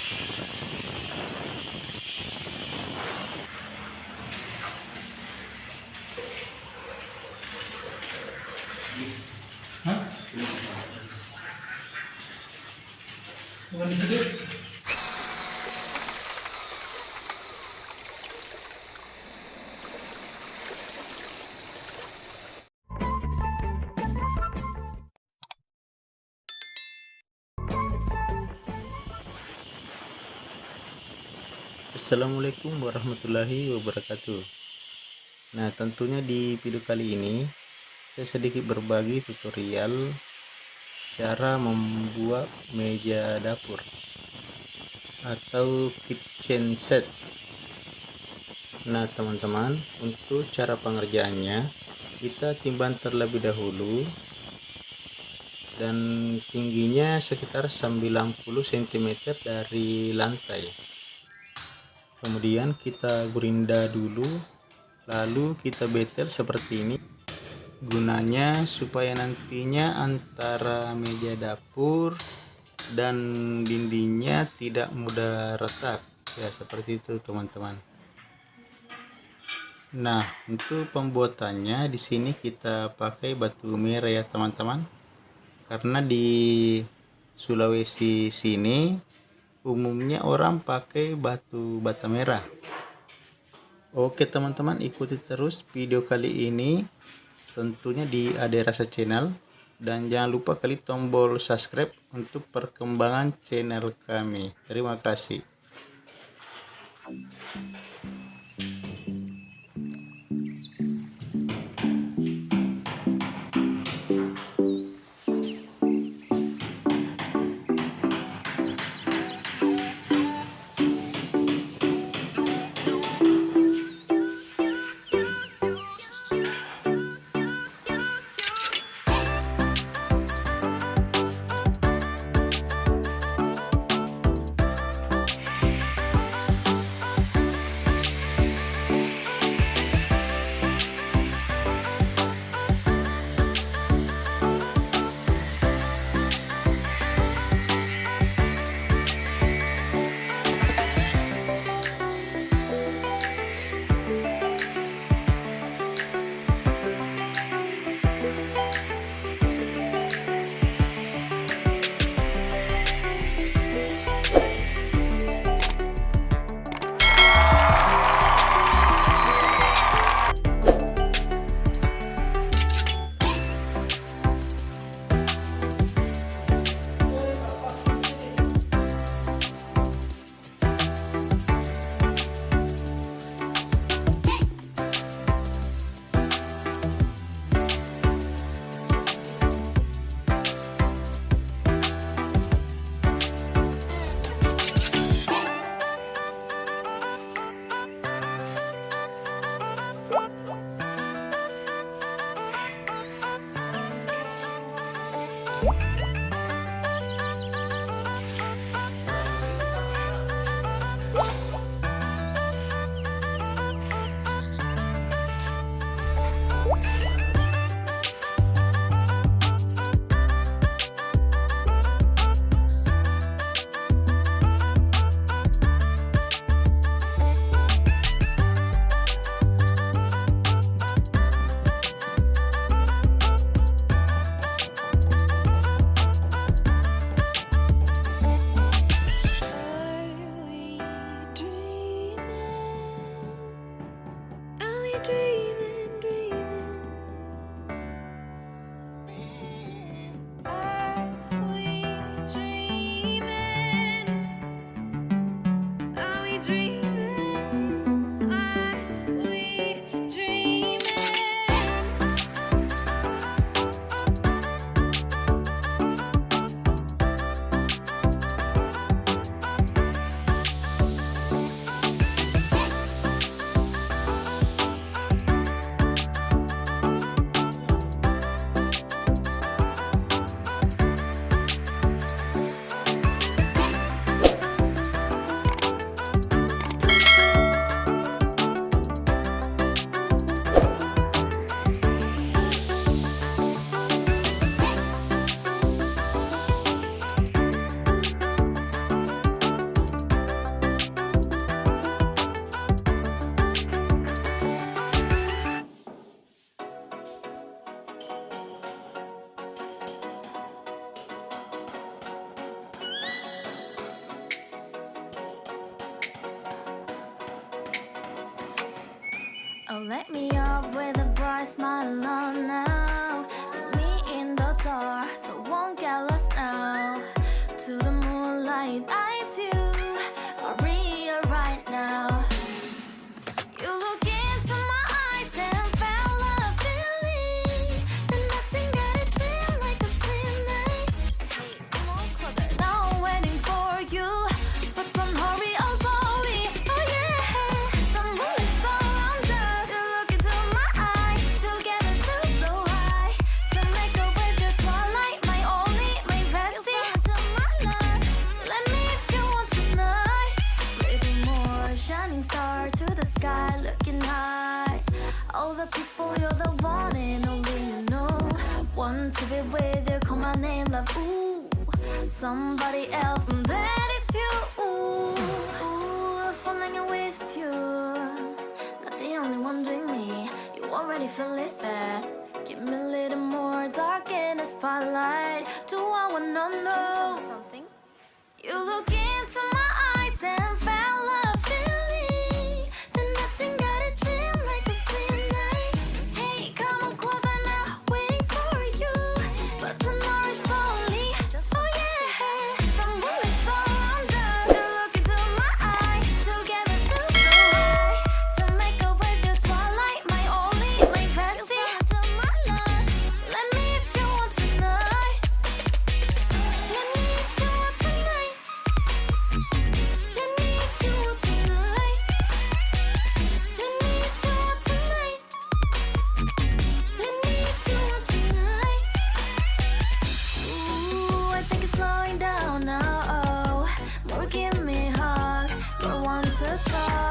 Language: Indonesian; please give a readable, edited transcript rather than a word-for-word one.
Hah? Bukan gede. Assalamualaikum warahmatullahi wabarakatuh. Nah, tentunya di video kali ini saya sedikit berbagi tutorial cara membuat meja dapur atau kitchen set. Nah, teman-teman, untuk cara pengerjaannya kita timbang terlebih dahulu dan tingginya sekitar 90 cm dari lantai. Kemudian kita gerinda dulu, lalu kita betel seperti ini. Gunanya supaya nantinya antara meja dapur dan dindingnya tidak mudah retak, ya seperti itu teman-teman. Nah, untuk pembuatannya di sini kita pakai batu merah ya teman-teman, karena di Sulawesi sini umumnya orang pakai bata merah. Oke teman-teman, ikuti terus video kali ini tentunya di Ade Razya Channel, dan jangan lupa klik tombol subscribe untuk perkembangan channel kami. Terima kasih. want to be with you. Call my name, love. Ooh, somebody else, and that is you. Ooh, falling in with you. Not the only one doing me. You already feel it there. Give me a little more dark in the spotlight. Do I wanna know something? You look into my eyes and fell a feeling. Then nothing got a dream like a sweet night. Hey, come on closer now, waiting for you. But tomorrow is slowly. Oh yeah, the moonlight's all around us. You look into my eyes, together through the light. To make a way through twilight, my only, my bestie. Let me if you want tonight. Let me if you want tonight. Let me if you want tonight. Let me if you want tonight. Let me if you want tonight. Ooh, I think it's slowing down now. Oh, more give me a hug. More want to talk.